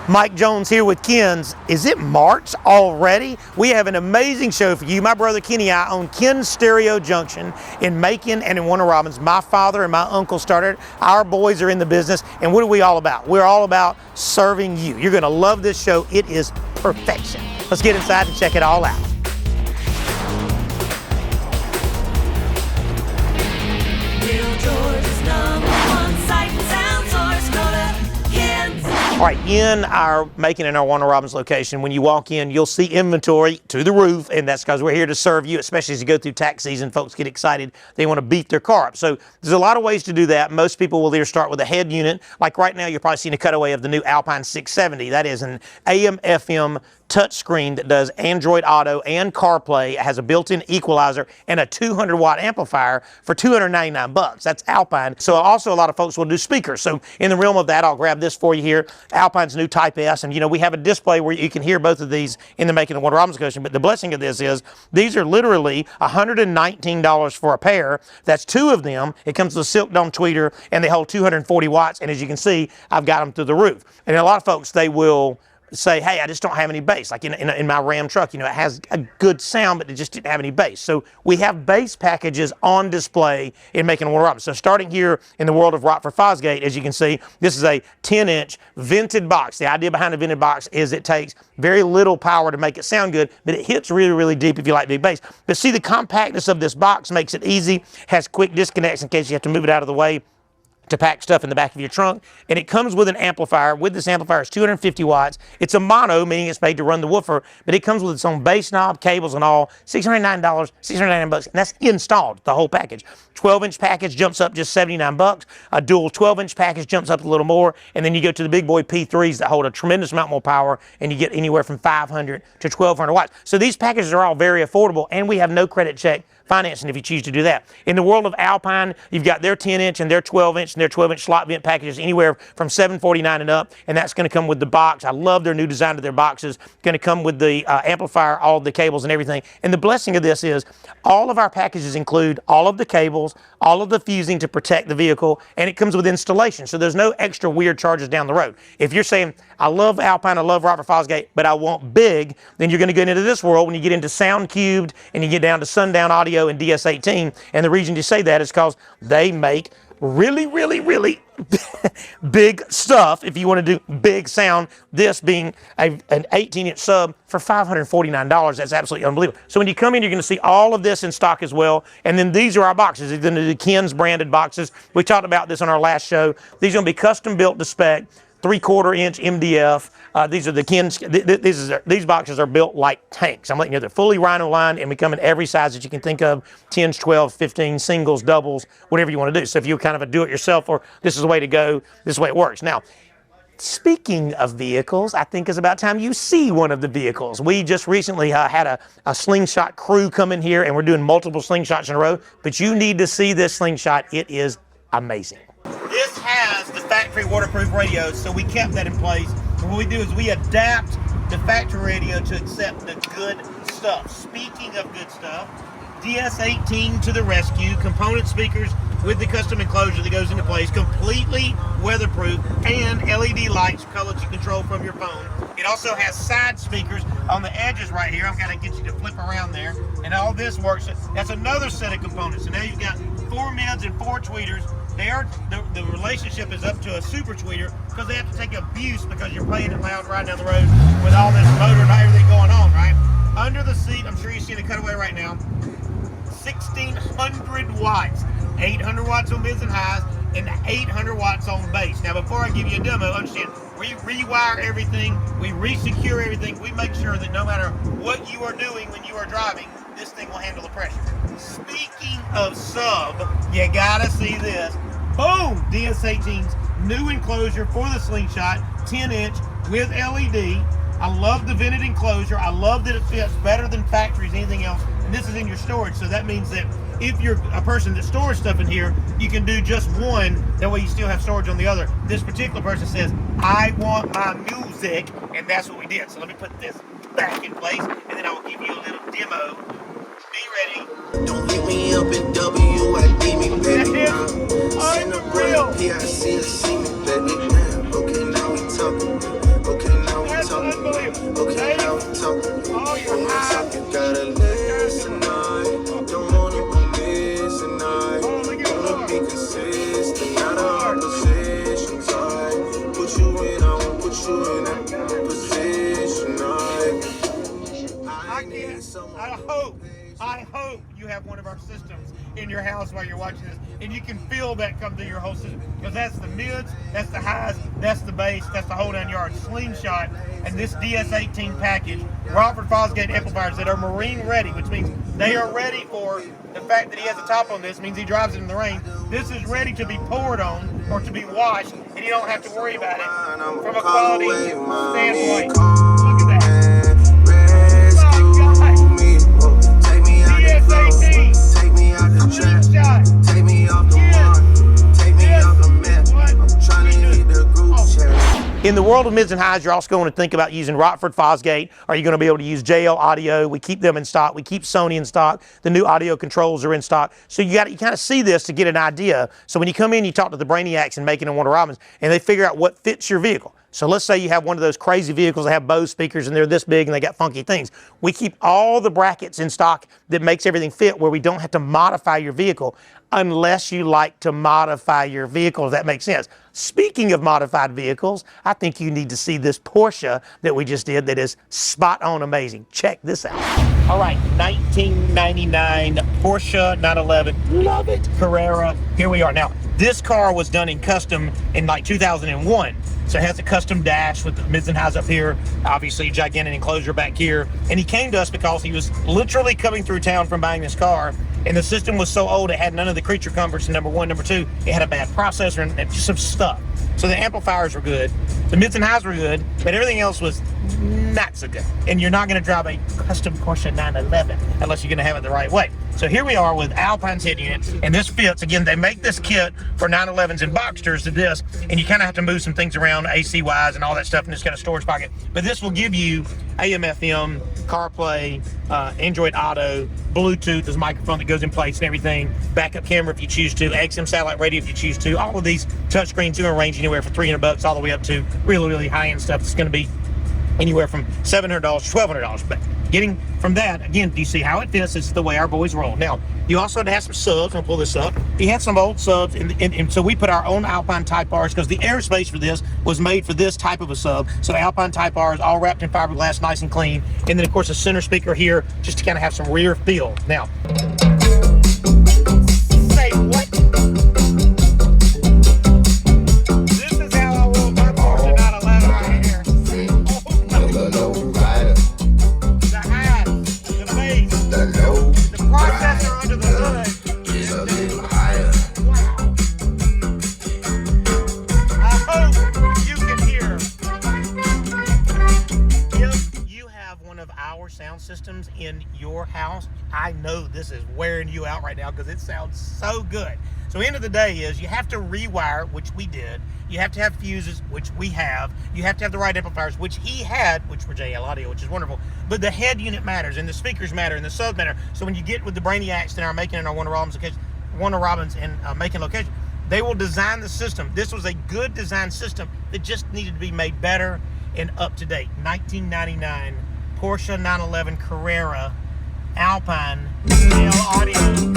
Mike Jones here with Ken's. Is it March already? We have an amazing show for you. My brother Kenny and I own Ken's Stereo Junction in Macon and in Warner Robins. My father and my uncle started. Our boys are in the business. And what are we all about? We're all about serving you. You're going to love this show. It is perfection. Let's get inside and check it all out. All right, in our Macon and our Warner Robins location, when you walk in, you'll see inventory to the roof, and that's because we're here to serve you, especially as you go through tax season. Folks get excited. They want to beef their car up. So there's a lot of ways to do that. Most people will either start with a head unit. Like right now, you're probably seeing a cutaway of the new Alpine 670. That is an AM/FM touchscreen that does Android Auto and CarPlay. It has a built-in equalizer and a 200-watt amplifier for $299. That's Alpine. So also a lot of folks will do speakers. So in the realm of that, I'll grab this for you here. Alpine's new Type S, and you know we have a display where you can hear both of these in the Macon and Warner Robins location. But the blessing of this is these are literally $119 for a pair. That's two of them. It comes with a silk dome tweeter, and they hold 240 watts. And as you can see, I've got them through the roof. And a lot of folks, they will say, hey, I just don't have any bass. Like in my Ram truck, you know, it has a good sound, but it just didn't have any bass. So we have bass packages on display in Macon and Warner Robins. So starting here in the world of Rockford Fosgate, as you can see, this is a 10-inch vented box. The idea behind a vented box is it takes very little power to make it sound good, but it hits really, really deep if you like big bass. But see, the compactness of this box makes it easy, has quick disconnects in case you have to move it out of the way to pack stuff in the back of your trunk. And it comes with an amplifier. With this amplifier, it's 250 watts. It's a mono, meaning it's made to run the woofer, but it comes with its own bass knob, cables and all. $609, $699, and that's installed, the whole package. 12-inch package jumps up just $79. A dual 12-inch package jumps up a little more, and then you go to the big boy P3s that hold a tremendous amount more power, and you get anywhere from 500 to 1,200 watts. So these packages are all very affordable, and we have no credit check financing if you choose to do that. In the world of Alpine, you've got their 10-inch and their 12-inch and their 12-inch slot vent packages anywhere from $749 and up, and that's going to come with the box. I love their new design of their boxes. Going to come with the amplifier, all the cables and everything. And the blessing of this is all of our packages include all of the cables, all of the fusing to protect the vehicle, and it comes with installation. So there's no extra weird charges down the road. If you're saying, I love Alpine, I love Rockford Fosgate, but I want big, then you're going to get into this world when you get into Sound Cubed and you get down to Sundown Audio and DS18. And the reason you say that is because they make really, really, really big stuff if you want to do big sound. This being an 18-inch sub for $549. That's absolutely unbelievable. So when you come in, you're going to see all of this in stock as well. And then these are our boxes. These are the Ken's branded boxes. We talked about this on our last show. These are going to be custom built to spec. 3/4-inch MDF. These are the Ken's. These boxes are built like tanks. I'm letting you know they're fully Rhino lined, and we come in every size that you can think of: 10s, 12s, 15, singles, doubles, whatever you want to do. So if you're kind of a do-it-yourself, or this is the way to go, this is the way it works. Now, speaking of vehicles, I think it's about time you see one of the vehicles. We just recently had a slingshot crew come in here, and we're doing multiple slingshots in a row. But you need to see this slingshot. It is amazing. This has the factory waterproof radio, so we kept that in place. And what we do is we adapt the factory radio to accept the good stuff. Speaking of good stuff, DS18 to the rescue. Component speakers with the custom enclosure that goes into place, completely weatherproof, and LED lights, colors you control from your phone. It also has side speakers on the edges right here. I've got to get you to flip around there. And all this works. That's another set of components. So now you've got 4 mids and 4 tweeters. The relationship is up to a super tweeter because they have to take abuse because you're playing it loud riding down the road with all this motor and everything going on, right? Under the seat, I'm sure you see the cutaway right now, 1,600 watts, 800 watts on mids and highs, and 800 watts on bass. Now, before I give you a demo, understand, we rewire everything, we re-secure everything, we make sure that no matter what you are doing when you are driving, this thing will handle the pressure. Speaking of sub, you gotta see this. Boom! DS18's new enclosure for the slingshot, 10-inch with LED. I love the vented enclosure. I love that it fits better than factories, anything else. And this is in your storage, so that means that if you're a person that stores stuff in here, you can do just one. That way you still have storage on the other. This particular person says, I want my music, and that's what we did. So let me put this back in place, and then I will give you a little demo. Be ready. Don't hit me up in WID me, baby. Unreal. PIC, see me, baby. Okay, now we talking. Okay, you in that position. I hope you have one of our systems in your house while you're watching this, and you can feel that come through your whole system, because that's the mids, that's the highs, that's the bass, that's the whole 9 yards. Slingshot and this DS18 package, Rockford Fosgate amplifiers that are marine ready, which means they are ready for the fact that he has a top on this, means he drives it in the rain. This is ready to be poured on or to be washed, and you don't have to worry about it from a quality standpoint. Look at that. Take me out the trap. Take me off the water. Take me off the map. I'm trying to hit the group chat. In the world of mids and highs, you're also going to think about using Rockford Fosgate. Are you going to be able to use JL Audio? We keep them in stock. We keep Sony in stock. The new audio controls are in stock. So you kind of see this to get an idea. So when you come in, you talk to the Brainiacs and Macon and Warner Robins, and they figure out what fits your vehicle. So let's say you have one of those crazy vehicles that have Bose speakers and they're this big and they got funky things. We keep all the brackets in stock that makes everything fit, where we don't have to modify your vehicle unless you like to modify your vehicle, if that makes sense. Speaking of modified vehicles, I think you need to see this Porsche that we just did that is spot on amazing. Check this out. All right, 1999 Porsche 911, love it, Carrera. Here we are. Now, this car was done in custom in like 2001. So it has a custom dash with the mids and highs up here, obviously gigantic enclosure back here. And he came to us because he was literally coming through town from buying this car, and the system was so old it had none of the creature comforts, number one. Number two, it had a bad processor and just some stuff. So the amplifiers were good, the mids and highs were good, but everything else was not so good. And you're not gonna drive a custom Porsche 911 unless you're gonna have it the right way. So here we are with Alpine's head unit, and this fits. Again, they make this kit for 911s and Boxsters to this, and you kind of have to move some things around AC-wise and all that stuff in this kind of storage pocket. But this will give you AM, FM, CarPlay, Android Auto, Bluetooth, this microphone that goes in place and everything, backup camera if you choose to, XM satellite radio if you choose to. All of these touchscreens, you can range anywhere from $300 all the way up to really, really high-end stuff that's going to be anywhere from $700 to $1,200. But getting from that, again, do you see how it fits? This is the way our boys roll. Now, you also have some subs. I'll pull this up. He had some old subs, and so we put our own Alpine Type Rs, because the airspace for this was made for this type of a sub. So the Alpine Type R is all wrapped in fiberglass, nice and clean. And then, of course, a center speaker here just to kind of have some rear feel. Now, say what? This is how I roll my Porsche 911 right here. Processor under the hood is a little higher. Wow. I hope you can hear. If you have one of our sound systems in your house, I know this is wearing you out right now because it sounds so good. So end of the day is you have to rewire, which we did. You have to have fuses, which we have. You have to have the right amplifiers, which he had, which were JL Audio, which is wonderful. But the head unit matters, and the speakers matter, and the subs matter. So when you get with the Brainiacs in our Macon and our Warner Robins and Macon location, they will design the system. This was a good design system that just needed to be made better and up to date. 1999 Porsche 911 Carrera Alpine JL Audio.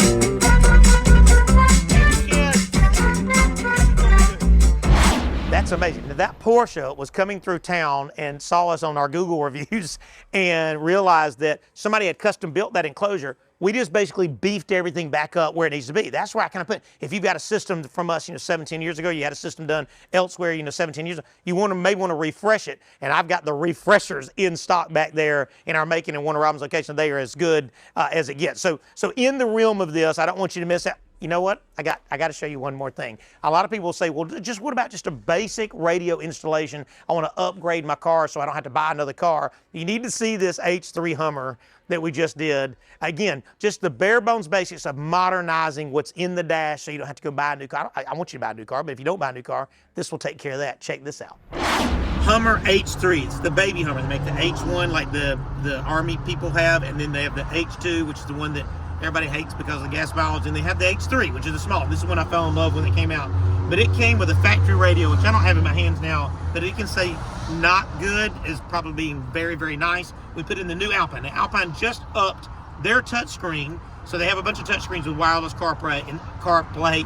That's amazing. Now, that Porsche was coming through town and saw us on our Google reviews and realized that somebody had custom built that enclosure. We just basically beefed everything back up where it needs to be. That's where I kind of put, if you've got a system from us, 17 years ago, you had a system done elsewhere, 17 years ago, you may want to refresh it. And I've got the refreshers in stock back there in our Macon and Warner Robins location. They are as good as it gets. So in the realm of this, I don't want you to miss out. You know what? I got to show you one more thing. A lot of people say, well, what about just a basic radio installation? I want to upgrade my car so I don't have to buy another car. You need to see this H3 Hummer that we just did. Again, just the bare bones basics of modernizing what's in the dash so you don't have to go buy a new car. I want you to buy a new car, but if you don't buy a new car, this will take care of that. Check this out. Hummer H3, it's the baby Hummer. They make the H1 like the Army people have, and then they have the H2, which is the one that everybody hates because of the gas mileage, and they have the H3, which is the small. This is when I fell in love when it came out. But it came with a factory radio, which I don't have in my hands now, but it can say not good is probably being very, very nice. We put in the new Alpine. The Alpine just upped their touchscreen, so they have a bunch of touchscreens with wireless CarPlay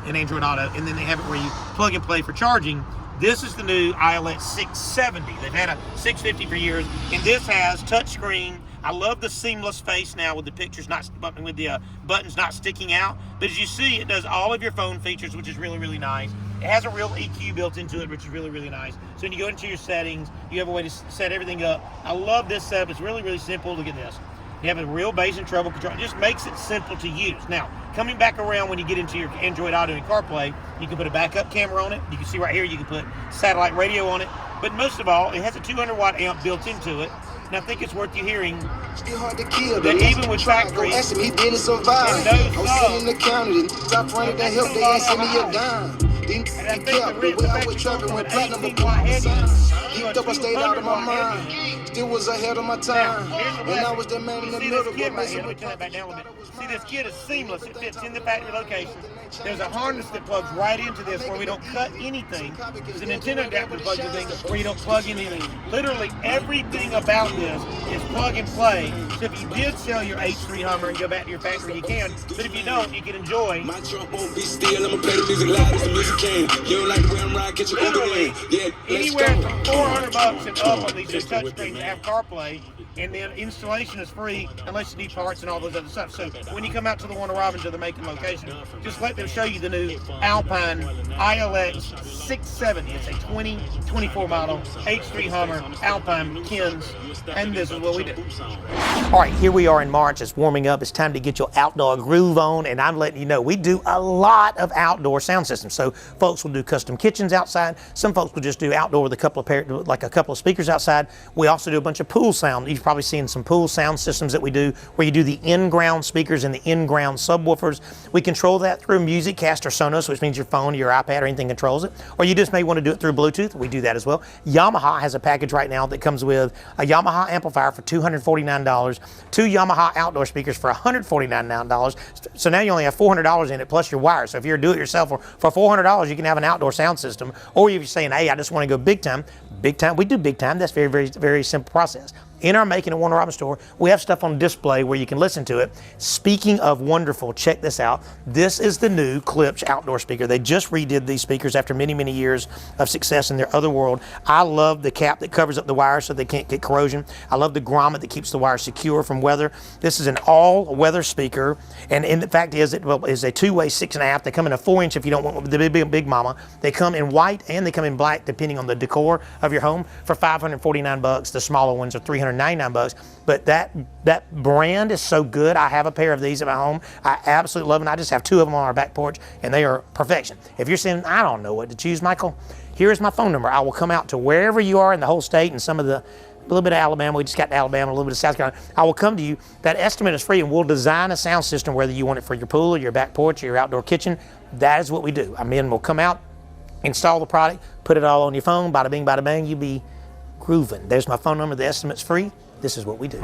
and Android Auto, and then they have it where you plug and play for charging. This is the new ILX 670. They've had a 650 for years, and this has touchscreen. I love the seamless face now with the pictures not with the buttons not sticking out. But as you see, it does all of your phone features, which is really, really nice. It has a real EQ built into it, which is really, really nice. So when you go into your settings, you have a way to set everything up. I love this setup. It's really, really simple. Look at this. You have a real bass and treble control. It just makes it simple to use. Now, coming back around when you get into your Android Auto and CarPlay, you can put a backup camera on it. You can see right here, you can put satellite radio on it. But most of all, it has a 200-watt amp built into it. And I think it's worth you hearing that even with factory, he didn't survive. I was sitting in the county, top running that help, they ain't send me a dime. And I think the way I was traveling with platinum upon my sign. Geeked up, I stayed out of my mind. Still was ahead of my time. And I was the man in the middle. Let me turn that back down a little bit. See, this kit is seamless. It fits in the factory location. There's a harness that plugs right into this where we don't cut anything. There's a Nintendo adapter that plugs in things where you don't plug in anything. Literally everything about this is plug and play. So if you did sell your H3 Hummer and go back to your factory, you can. But if you don't, you can enjoy. My truck won't be still. I'ma play the music loud as the music can. You don't like the way I'm riding, get your Literally, yeah, anywhere from $400 and up on these touchscreens that have CarPlay, and then installation is free unless you need parts and all those other stuff. So when you come out to the Warner Robins or the Macon location, just let them show you the new Alpine ILX 670. It's a 2024 model H3 Hummer Alpine Kins, and this is what we do. All right, here we are in March. It's warming up. It's time to get your outdoor groove on, and I'm letting you know we do a lot of outdoor sound systems. So folks will do custom kitchens outside. Some folks will just do outdoor with a couple of speakers outside. We also do a bunch of pool sound. You've probably seen some pool sound systems that we do where you do the in-ground speakers and the in-ground subwoofers. We control that through MusicCast or Sonos, which means your phone, your iPad, or anything controls it. Or you just may want to do it through Bluetooth. We do that as well. Yamaha has a package right now that comes with a Yamaha amplifier for $249, 2 Yamaha outdoor speakers for $149. So now you only have $400 in it plus your wire. So if you're a do-it-yourself for $400, you can have an outdoor sound system. Or if you're saying, hey, I just want to go big time, we do big time. That's very, very, very simple process. In our Macon and Warner Robins store, we have stuff on display where you can listen to it. Speaking of wonderful, check this out. This is the new Klipsch outdoor speaker. They just redid these speakers after many, many years of success in their other world. I love the cap that covers up the wire so they can't get corrosion. I love the grommet that keeps the wire secure from weather. This is an all-weather speaker, and the fact is, it is a two-way 6.5. They come in a 4-inch if you don't want the big mama. They come in white and they come in black depending on the decor of your home for $549. The smaller ones are $399. But that brand is so good. I have a pair of these at my home. I absolutely love them. I just have 2 of them on our back porch, and they are perfection. If you're saying, I don't know what to choose, Michael, here is my phone number. I will come out to wherever you are in the whole state and a little bit of Alabama. We just got to Alabama, a little bit of South Carolina. I will come to you. That estimate is free, and we'll design a sound system, whether you want it for your pool or your back porch or your outdoor kitchen. That is what we do. We'll come out, install the product, put it all on your phone, bada bing, bada bang, you be grooving. There's my phone number. The estimate's free. This is what we do.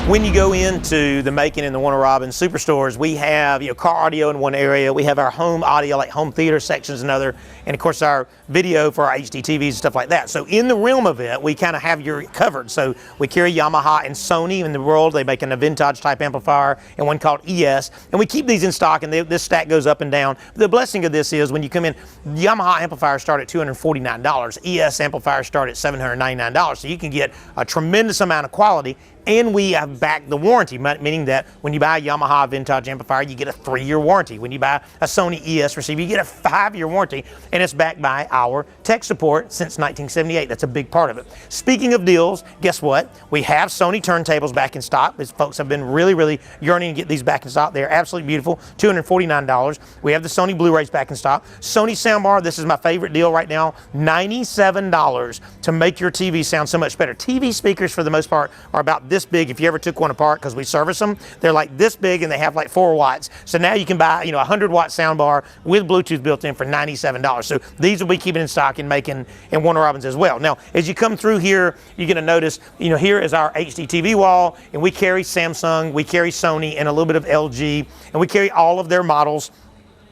When you go into the Macon and the Warner Robins superstores, we have car audio in one area. We have our home audio, like home theater sections, another, and of course our video for our HD TVs and stuff like that. So in the realm of it, we kind of have you covered. So we carry Yamaha and Sony in the world. They make a vintage type amplifier and one called ES, and we keep these in stock, and this stack goes up and down. The blessing of this is when you come in, Yamaha amplifiers start at $249. ES amplifiers start at $799. So you can get a tremendous amount of quality. And we have backed the warranty, meaning that when you buy a Yamaha vintage amplifier, you get a 3-year warranty. When you buy a Sony ES receiver, you get a 5-year warranty, and it's backed by our tech support since 1978. That's a big part of it. Speaking of deals, guess what? We have Sony turntables back in stock. These folks have been really, really yearning to get these back in stock. They're absolutely beautiful, $249. We have the Sony Blu-rays back in stock. Sony soundbar, this is my favorite deal right now, $97 to make your TV sound so much better. TV speakers, for the most part, are about this big. If you ever took one apart, because we service them, they're like this big and they have like 4 watts. So now you can buy, a 100-watt soundbar with Bluetooth built in for $97. So these will be keeping in stock and making in Warner Robins as well. Now, as you come through here, you're going to notice, here is our HD TV wall, and we carry Samsung, we carry Sony, and a little bit of LG, and we carry all of their models.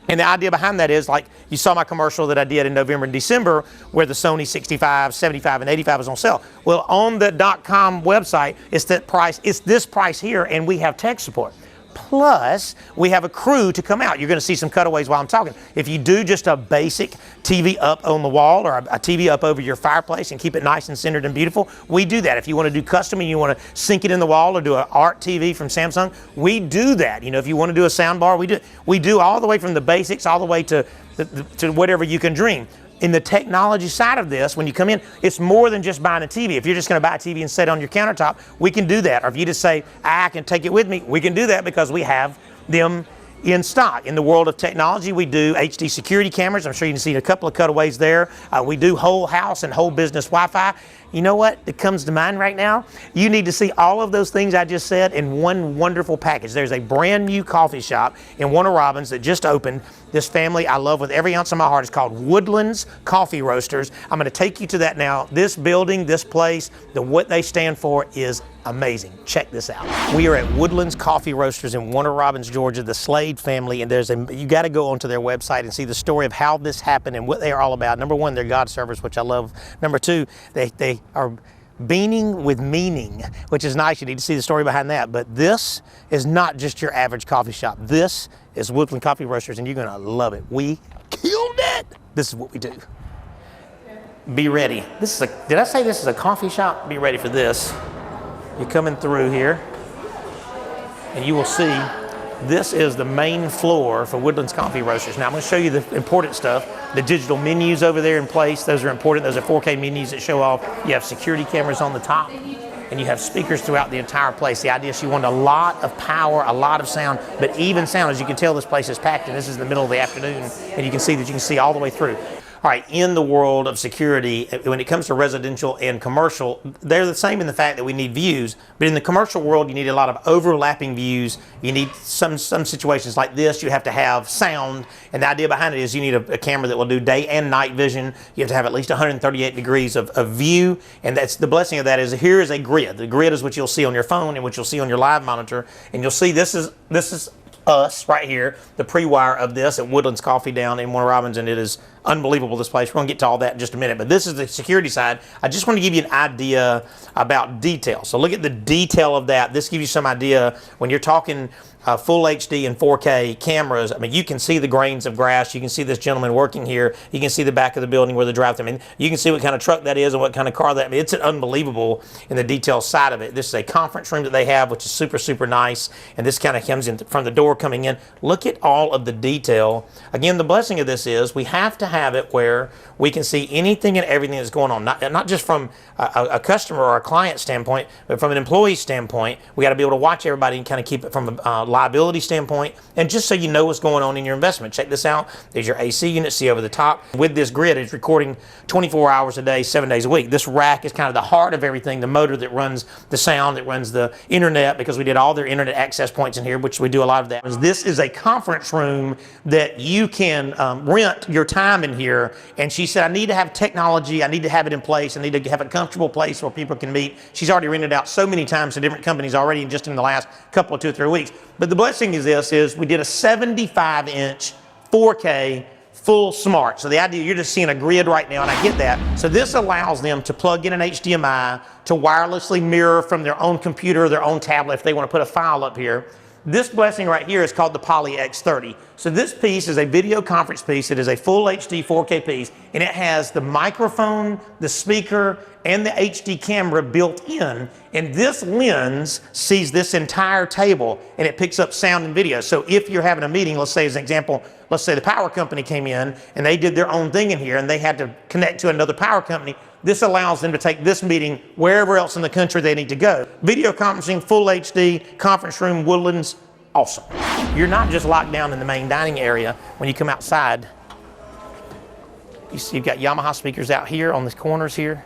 And the idea behind that is, like you saw my commercial that I did in November and December where the Sony 65, 75, and 85 is on sale. Well, on the .com website, it's this price here, and we have tech support. Plus, we have a crew to come out. You're going to see some cutaways while I'm talking. If you do just a basic TV up on the wall or a TV up over your fireplace and keep it nice and centered and beautiful, we do that. If you want to do custom and you want to sink it in the wall or do an art TV from Samsung, we do that. You know, if you want to do a sound bar, we do all the way from the basics all the way to whatever you can dream. In the technology side of this, when you come in, it's more than just buying a TV. If you're just going to buy a TV and set it on your countertop, we can do that. Or if you just say, I can take it with me, we can do that because we have them in stock. In the world of technology, we do HD security cameras. I'm sure you can see a couple of cutaways there. We do whole house and whole business Wi-Fi. You know what that comes to mind right now? You need to see all of those things I just said in one wonderful package. There's a brand new coffee shop in Warner Robins that just opened. This family I love with every ounce of my heart. It's called Woodlands Coffee Roasters. I'm going to take you to that now. This building, this place, what they stand for is amazing. Check this out. We are at Woodlands Coffee Roasters in Warner Robins, Georgia, the Slade family, and you got to go onto their website and see the story of how this happened and what they are all about. Number one, they're God servers, which I love. Number two, they are beaning with meaning, which is nice. You need to see the story behind that. But this is not just your average coffee shop. This is Woodland Coffee Roasters, and you're going to love it. We killed it. This is what we do. Be ready. Did I say this is a coffee shop? Be ready for this. You're coming through here, and you will see this is the main floor for Woodlands Coffee Roasters. Now I'm going to show you the important stuff. The digital menus over there in place, those are important. Those are 4K menus that show off. You have security cameras on the top, and you have speakers throughout the entire place. The idea is you want a lot of power, a lot of sound, but even sound. As you can tell, this place is packed, and this is the middle of the afternoon, and you can see all the way through. All right, in the world of security, when it comes to residential and commercial, they're the same in the fact that we need views, but in the commercial world, you need a lot of overlapping views. You need some situations like this, you have to have sound, and the idea behind it is you need a camera that will do day and night vision. You have to have at least 138 degrees of view, and that's the blessing of that is here is a grid. The grid is what you'll see on your phone and what you'll see on your live monitor, and you'll see this is us right here, the pre-wire of this at Woodlands Coffee down in Warner Robins, and it is unbelievable, this place. We're going to get to all that in just a minute, but this is the security side. I just want to give you an idea about detail. So look at the detail of that. This gives you some idea when you're talking full HD and 4K cameras. I mean, you can see the grains of grass. You can see this gentleman working here. You can see the back of the building where the drive-through. I mean, you can see what kind of truck that is and what kind of car that. I mean, it's unbelievable in the detail side of it. This is a conference room that they have, which is super, super nice. And this kind of comes in from the door coming in. Look at all of the detail. Again, the blessing of this is we have to have it where we can see anything and everything that's going on. Not just from a customer or a client standpoint, but from an employee standpoint. We got to be able to watch everybody and kind of keep it from a liability standpoint, and just so you know what's going on in your investment. Check this out. There's your AC unit, see over the top. With this grid, it's recording 24 hours a day, 7 days a week. This rack is kind of the heart of everything, the motor that runs the sound, that runs the internet, because we did all their internet access points in here, which we do a lot of that. This is a conference room that you can rent your time in here, and she said, I need to have technology, I need to have it in place, I need to have a comfortable place where people can meet. She's already rented out so many times to different companies already just in the last couple of 2 or 3 weeks. But the blessing is this, is we did a 75-inch 4K full smart. So the idea, you're just seeing a grid right now, and I get that. So this allows them to plug in an HDMI to wirelessly mirror from their own computer or their own tablet if they want to put a file up here. This blessing right here is called the Poly X30. So this piece is a video conference piece. It is a full HD 4K piece, and it has the microphone, the speaker, and the HD camera built in. And this lens sees this entire table, and it picks up sound and video. So if you're having a meeting, let's say as an example, let's say the power company came in and they did their own thing in here and they had to connect to another power company, this allows them to take this meeting wherever else in the country they need to go. Video conferencing, full HD, conference room, Woodlands, awesome. You're not just locked down in the main dining area. When you come outside, you see you've got Yamaha speakers out here on the corners here.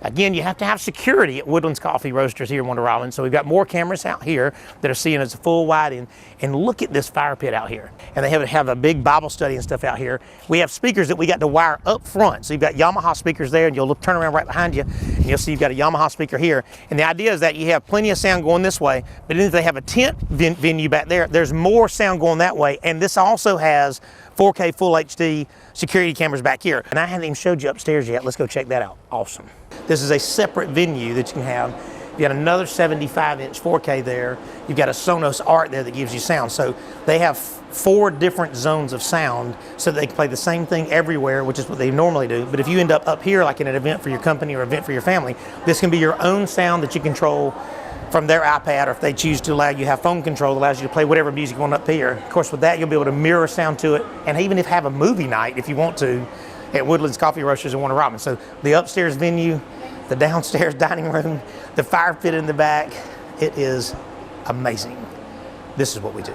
Again, you have to have security at Woodlands Coffee Roasters here in Warner Robins. So we've got more cameras out here that are seeing as a full wide in. And look at this fire pit out here. And they have a big Bible study and stuff out here. We have speakers that we got to wire up front. So you've got Yamaha speakers there, and you'll turn around right behind you, and you'll see you've got a Yamaha speaker here. And the idea is that you have plenty of sound going this way, but then if they have a tent venue back there, there's more sound going that way. And this also has 4K full HD security cameras back here. And I haven't even showed you upstairs yet. Let's go check that out. Awesome. This is a separate venue that you can have. You've got another 75-inch 4K there. You've got a Sonos Art there that gives you sound. So they have 4 different zones of sound so that they can play the same thing everywhere, which is what they normally do. But if you end up here, like in an event for your company or event for your family, this can be your own sound that you control from their iPad, or if they choose to allow you to have phone control, that allows you to play whatever music you want up here. Of course, with that, you'll be able to mirror sound to it, and even if have a movie night, if you want to, at Woodlands Coffee Roasters in Warner Robins. So the upstairs venue, the downstairs dining room, the fire pit in the back, it is amazing. This is what we do.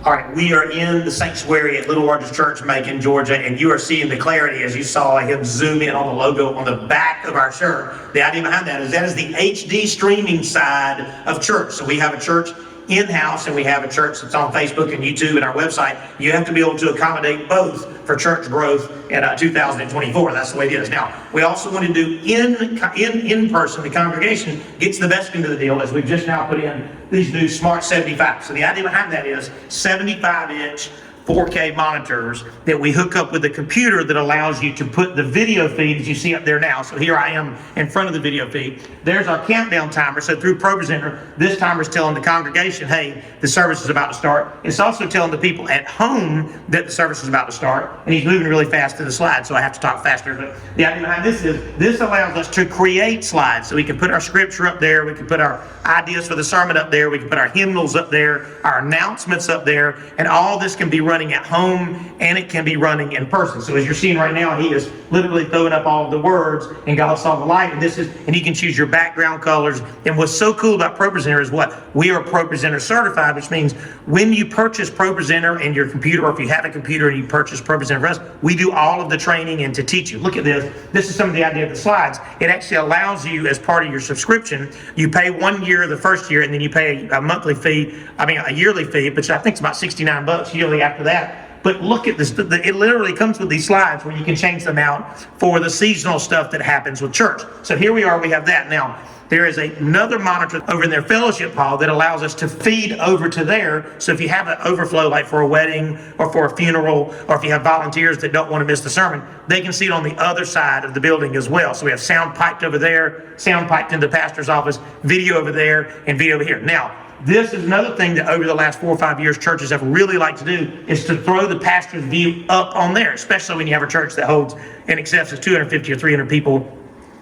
All right, we are in the sanctuary at Little Rogers Church, Macon, Georgia, and you are seeing the clarity as you saw him zoom in on the logo on the back of our shirt. The idea behind that is the HD streaming side of church. So we have a church in-house and we have a church that's on Facebook and YouTube and our website. You have to be able to accommodate both for church growth in 2024. That's the way it is. Now, we also want to do in person. The congregation gets the best end of the deal, as we've just now put in these new Smart 75. So the idea behind that is 75-inch 4K monitors that we hook up with a computer that allows you to put the video feed that you see up there now. So here I am in front of the video feed. There's our countdown timer. So through ProPresenter, this timer is telling the congregation, hey, the service is about to start. It's also telling the people at home that the service is about to start. And he's moving really fast to the slide, so I have to talk faster. But the idea behind this is this allows us to create slides. So we can put our scripture up there. We can put our ideas for the sermon up there. We can put our hymnals up there, our announcements up there, and all this can be running at home and it can be running in person. So as you're seeing right now, he is literally throwing up all of the words and God saw the light, and you can choose your background colors. And what's so cool about ProPresenter is what? We are ProPresenter certified, which means when you purchase ProPresenter in your computer, or if you have a computer and you purchase ProPresenter for us, we do all of the training and to teach you. Look at this. This is some of the idea of the slides. It actually allows you, as part of your subscription, you pay 1 year the first year, and then you pay a monthly fee, a yearly fee, which I think is about $69 yearly after that. But look at this, it literally comes with these slides where you can change them out for the seasonal stuff that happens with church. So here we are, we have that. Now, there is another monitor over in their fellowship hall that allows us to feed over to there. So if you have an overflow, like for a wedding or for a funeral, or if you have volunteers that don't want to miss the sermon, they can see it on the other side of the building as well. So we have sound piped over there, sound piped in the pastor's office, video over there, and video over here. Now, this is another thing that over the last 4 or 5 years churches have really liked to do, is to throw the pastor's view up on there, especially when you have a church that holds in excess of 250 or 300 people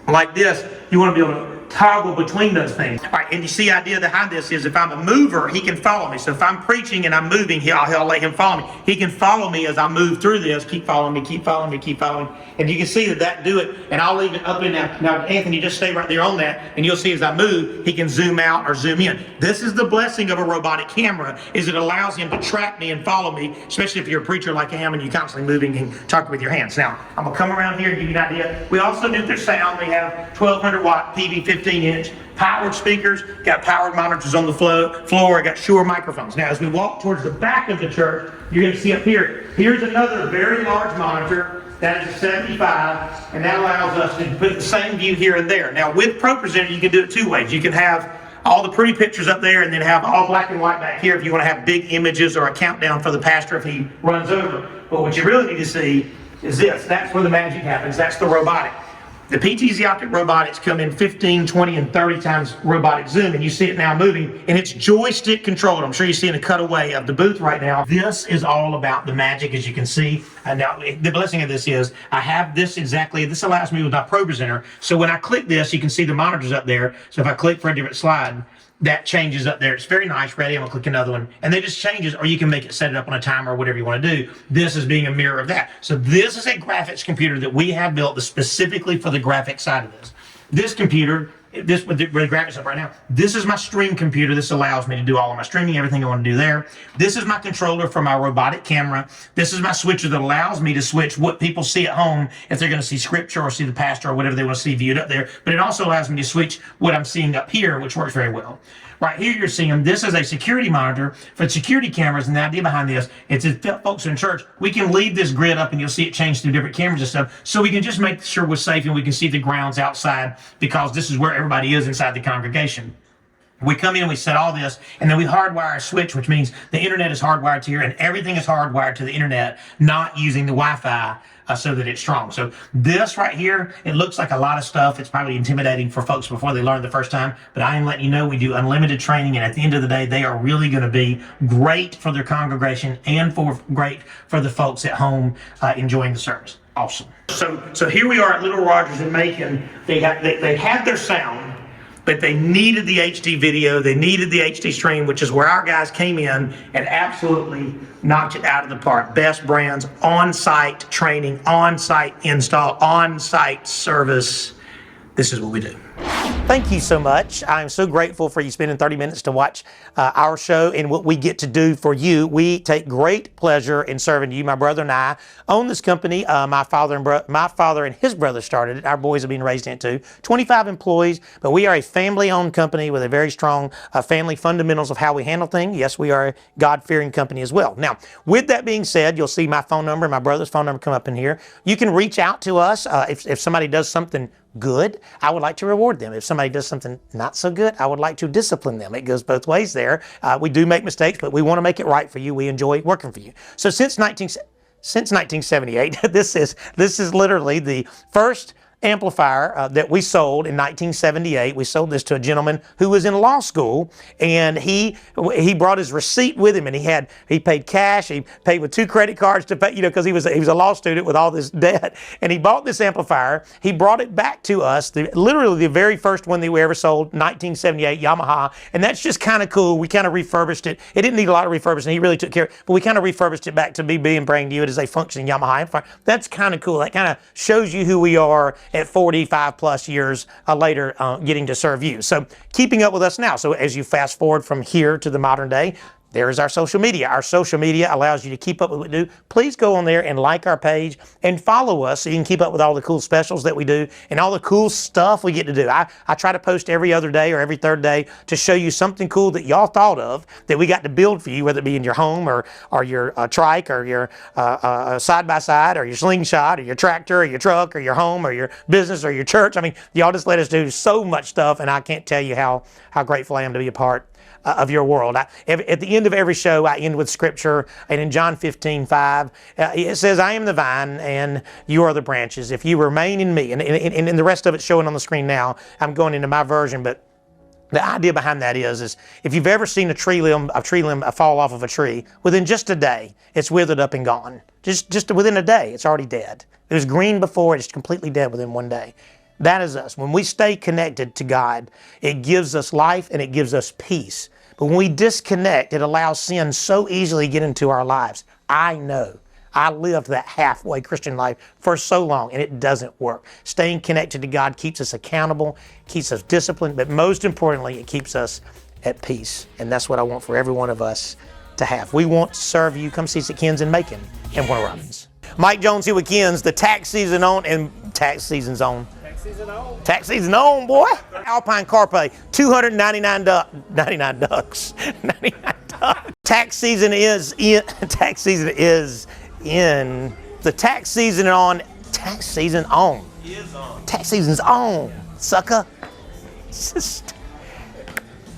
like this. You want to be able to toggle between those things. All right, and you see the idea behind this is if I'm a mover, he can follow me. So if I'm preaching and I'm moving, he'll let him follow me. He can follow me as I move through this. Keep following me, keep following me, keep following me. And you can see that do it. And I'll leave it up in there. Now, Anthony, just stay right there on that, and you'll see as I move, he can zoom out or zoom in. This is the blessing of a robotic camera, is it allows him to track me and follow me, especially if you're a preacher like I am and you're constantly moving and talking with your hands. Now, I'm going to come around here and give you an idea. We also do their sound. We have 1,200 watt PV 15-inch powered speakers, got powered monitors on the floor, got Shure microphones. Now, as we walk towards the back of the church, you're going to see up here, here's another very large monitor. That is a 75, and that allows us to put the same view here and there. Now, with ProPresenter, you can do it 2 ways. You can have all the pretty pictures up there and then have all black and white back here if you want to have big images or a countdown for the pastor if he runs over. But what you really need to see is this. That's where the magic happens. That's the robotic. The PTZ Optic robotics come in 15, 20, and 30 times robotic zoom, and you see it now moving, and it's joystick controlled. I'm sure you're seeing a cutaway of the booth right now. This is all about the magic, as you can see. And now the blessing of this is I have this exactly. This allows me with my ProPresenter. So when I click this, you can see the monitors up there. So if I click for a different slide, that changes up there. It's very nice. Ready? I'm gonna click another one, and then it just changes, or you can make it set it up on a timer or whatever you want to do. This is being a mirror of that. So this is a graphics computer that we have built specifically for the graphics side of this. This computer, this with the graphics up right now, this is my stream computer. This allows me to do all of my streaming, everything I want to do there. This is my controller for my robotic camera. This is my switcher that allows me to switch what people see at home if they're going to see scripture or see the pastor or whatever they want to see viewed up there. But it also allows me to switch what I'm seeing up here, which works very well. Right here you're seeing, this is a security monitor for security cameras, and the idea behind this is if folks in church, we can leave this grid up and you'll see it change through different cameras and stuff, so we can just make sure we're safe and we can see the grounds outside, because this is where everybody is inside the congregation. We come in and we set all this, and then we hardwire a switch, which means the internet is hardwired to here, and everything is hardwired to the internet, not using the Wi-Fi so that it's strong. So this right here, it looks like a lot of stuff. It's probably intimidating for folks before they learn the first time, but I am letting you know we do unlimited training, and at the end of the day, they are really going to be great for their congregation and great for the folks at home enjoying the service. Awesome. So here we are at Little Rogers in Macon. They had their sound, but they needed the HD video, they needed the HD stream, which is where our guys came in and absolutely knocked it out of the park. Best brands, on-site training, on-site install, on-site service. This is what we do. Thank you so much. I'm so grateful for you spending 30 minutes to watch our show and what we get to do for you. We take great pleasure in serving you. My brother and I own this company. My father and his brother started it. Our boys have been raised in it too. 25 employees, but we are a family-owned company with a very strong family fundamentals of how we handle things. Yes, we are a God-fearing company as well. Now, with that being said, you'll see my phone number and my brother's phone number come up in here. You can reach out to us if somebody does something good, I would like to reward them. If somebody does something not so good, I would like to discipline them. It goes both ways there. We do make mistakes, but we want to make it right for you. We enjoy working for you. So since 1978, this is literally the first amplifier that we sold in 1978. We sold this to a gentleman who was in law school, and he brought his receipt with him, and he paid cash. He paid with 2 credit cards to pay, because he was a law student with all this debt, and he bought this amplifier. He brought it back to us, literally the very first one that we ever sold, 1978 Yamaha, and that's just kind of cool. We kind of refurbished it. It didn't need a lot of refurbishing. He really took care of it, but we kind of refurbished it back to be being brand new. It is a functioning Yamaha amplifier. That's kind of cool. That kind of shows you who we are at 45 plus years later, getting to serve you. So keeping up with us now. So as you fast forward from here to the modern day, there's our social media. Our social media allows you to keep up with what we do. Please go on there and like our page and follow us so you can keep up with all the cool specials that we do and all the cool stuff we get to do. I try to post every other day or every third day to show you something cool that y'all thought of that we got to build for you, whether it be in your home or your trike or your side-by-side or your slingshot or your tractor or your truck or your home or your business or your church. I mean, y'all just let us do so much stuff, and I can't tell you how grateful I am to be a part of your world. At the end of every show, I end with scripture, and in John 15:5, it says, I am the vine and you are the branches. If you remain in me, and the rest of it's showing on the screen now. I'm going into my version, but the idea behind that is if you've ever seen a tree limb fall off of a tree, within just a day, it's withered up and gone. Just within a day, it's already dead. It was green before, it's completely dead within one day. That is us. When we stay connected to God, it gives us life and it gives us peace. But when we disconnect, it allows sin so easily to get into our lives. I know. I lived that halfway Christian life for so long, and it doesn't work. Staying connected to God keeps us accountable, keeps us disciplined, but most importantly, it keeps us at peace. And that's what I want for every one of us to have. We want to serve you. Come see us at Ken's in Macon and Warner Robins. Mike Jones here with Ken's. The tax season on, and tax season's on. Tax season on, boy. Alpine CarPlay, 299 ducks. 99 ducks. Tax season is in. Tax season is in. The tax season on. Tax season on. Tax season's on, sucker.